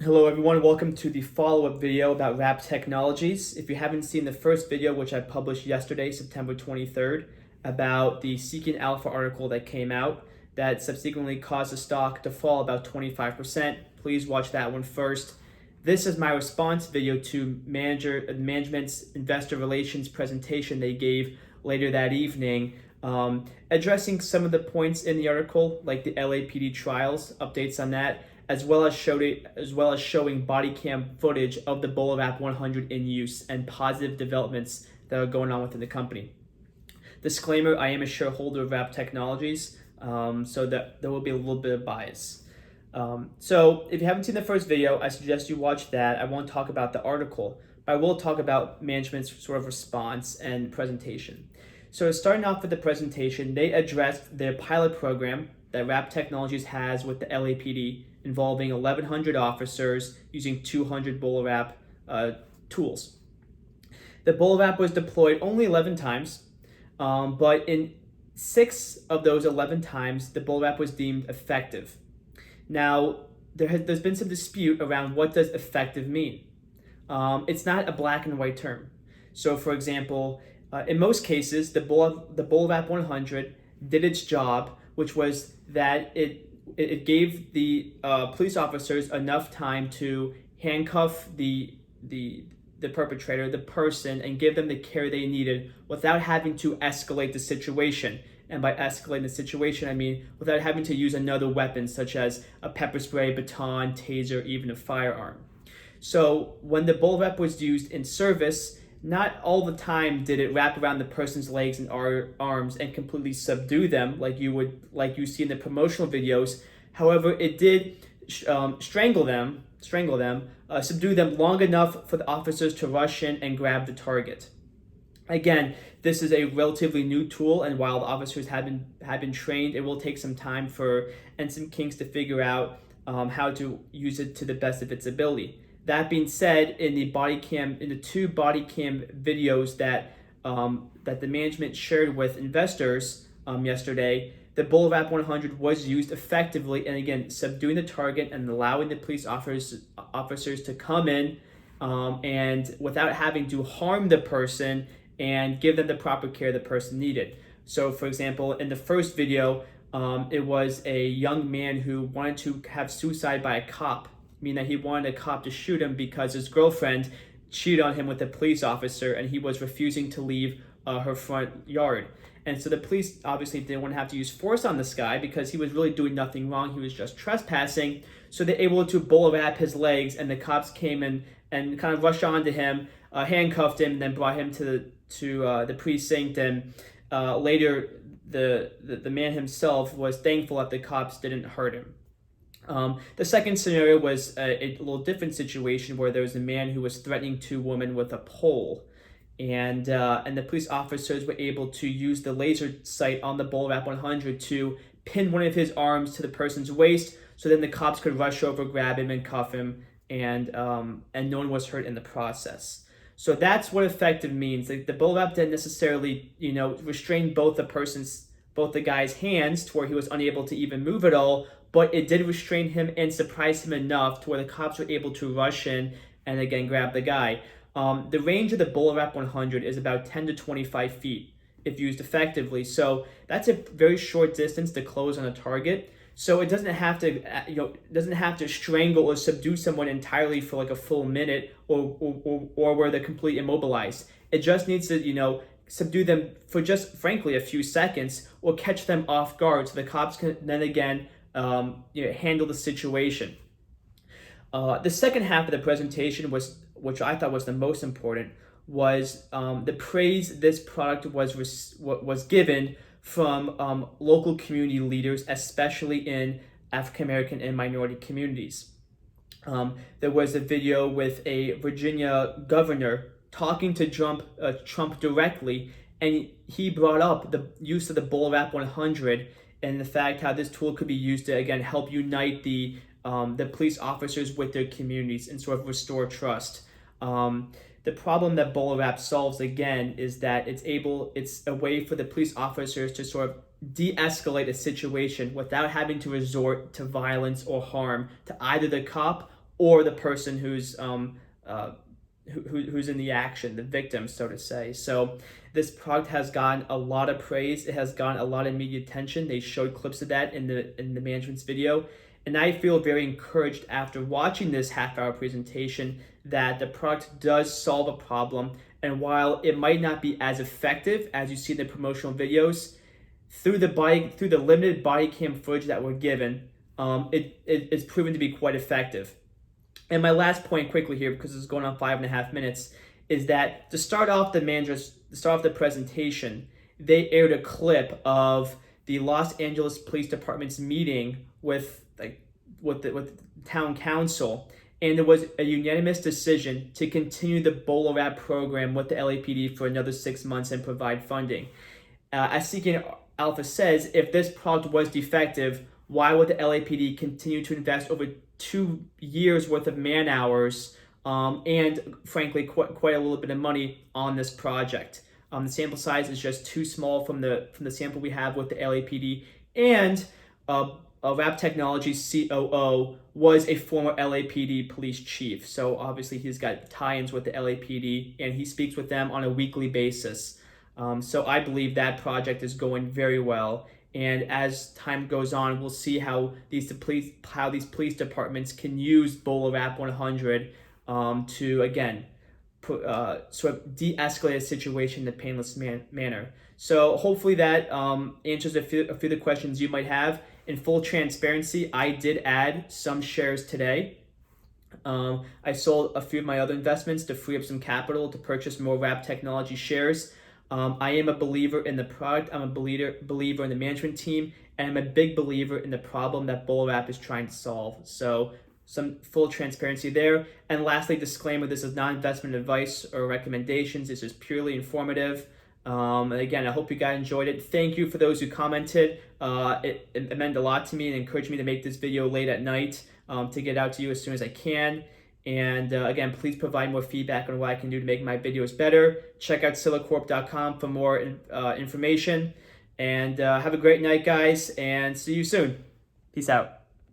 Hello everyone, welcome to the follow-up video about WRAP technologies. If you haven't seen the first video, which I published yesterday, September 23rd, about the Seeking Alpha article that came out that subsequently caused the stock to fall about 25%, please watch that one first. This is my response video to management's investor relations presentation they gave later that evening, addressing some of the points in the article, like the LAPD trials, updates on that, as well as showing body cam footage of the BolaWrap 100 in use and positive developments that are going on within the company. Disclaimer, I am a shareholder of WRAP Technologies, so that there will be a little bit of bias. So if you haven't seen the first video, I suggest you watch that. I won't talk about the article, but I will talk about management's sort of response and presentation. So starting off with the presentation, they addressed their pilot program that WRAP Technologies has with the LAPD, involving 1,100 officers using 200 BolaWrap tools. The BolaWrap was deployed only 11 times, but in 6 of those 11 times, the BolaWrap was deemed effective. Now, there's been some dispute around what does effective mean. It's not a black and white term. So, for example, in most cases, the BolaWrap 100 did its job, which was that it gave the police officers enough time to handcuff the perpetrator, the person, and give them the care they needed without having to escalate the situation. And by escalating the situation, I mean without having to use another weapon such as a pepper spray, baton, taser, even a firearm. So when the BolaWrap was used in service, not all the time did it wrap around the person's legs and arms and completely subdue them like you see in the promotional videos. However, it did strangle them, subdue them long enough for the officers to rush in and grab the target. Again, this is a relatively new tool, and while the officers have been trained, it will take some time and some kinks to figure out how to use it to the best of its ability. That being said, in the 2 body cam videos that the management shared with investors yesterday, the BolaWrap 100 was used effectively, and again, subduing the target and allowing the police officers to come in and without having to harm the person and give them the proper care the person needed. So, for example, in the first video, it was a young man who wanted to have suicide by a cop, meaning that he wanted a cop to shoot him because his girlfriend cheated on him with a police officer and he was refusing to leave her front yard. And so the police obviously didn't want to have to use force on this guy because he was really doing nothing wrong. He was just trespassing. So they're able to BolaWrap his legs, and the cops came in and kind of rushed onto him, handcuffed him, and then brought him to the precinct. And later, the man himself was thankful that the cops didn't hurt him. The second scenario was a little different situation where there was a man who was threatening 2 women with a pole. And the police officers were able to use the laser sight on the BolaWrap 100 to pin one of his arms to the person's waist, so then the cops could rush over, grab him, and cuff him, and no one was hurt in the process. So that's what effective means. The BolaWrap didn't necessarily, restrain both the guy's hands to where he was unable to even move at all, but it did restrain him and surprise him enough to where the cops were able to rush in and again grab the guy. The range of the BolaWrap 100 is about 10 to 25 feet if used effectively. So that's a very short distance to close on a target. So it doesn't have to strangle or subdue someone entirely for like a full minute or where they're completely immobilized. It just needs to, subdue them for just frankly a few seconds or catch them off guard so the cops can then again handle the situation. The second half of the presentation which I thought was the most important, was the praise this product was given from local community leaders, especially in African American and minority communities. There was a video with a Virginia governor talking to Trump directly, and he brought up the use of the BolaWrap 100 and the fact how this tool could be used to again help unite the police officers with their communities and sort of restore trust. The problem that BolaWrap solves again is that it's a way for the police officers to sort of de-escalate a situation without having to resort to violence or harm to either the cop or the person who's in the action, the victim, so to say. So this product has gotten a lot of praise. It has gotten a lot of media attention. They showed clips of that in the management's video. And I feel very encouraged after watching this half-hour presentation that the product does solve a problem. And while it might not be as effective as you see in the promotional videos, through the limited body cam footage that we're given, it's proven to be quite effective. And my last point quickly here, because it's going on 5.5 minutes, is that to start off the presentation, they aired a clip of the Los Angeles Police Department's meeting with the town council, and there was a unanimous decision to continue the BolaWrap program with the LAPD for another 6 months and provide funding. As Seeking Alpha says, if this product was defective, why would the LAPD continue to invest over 2 years worth of man hours and frankly quite a little bit of money on this project? The sample size is just too small from the sample we have with the LAPD, and WRAP Technologies COO was a former LAPD police chief, so obviously he's got tie-ins with the LAPD and he speaks with them on a weekly basis. So I believe that project is going very well. And as time goes on, we'll see how these police departments can use BolaWrap 100 to, again, sort of de-escalate a situation in a painless manner. So hopefully that answers a few of the questions you might have. In full transparency, I did add some shares today. I sold a few of my other investments to free up some capital to purchase more WRAP Technology shares. I am a believer in the product, I'm a believer in the management team, and I'm a big believer in the problem that BolaWrap is trying to solve. So some full transparency there. And lastly, disclaimer, this is not investment advice or recommendations. This is purely informative. And again, I hope you guys enjoyed it. Thank you for those who commented. It meant a lot to me and encouraged me to make this video late at night to get out to you as soon as I can. And again, please provide more feedback on what I can do to make my videos better. Check out silicorp.com for more information. And have a great night, guys, and see you soon. Peace out.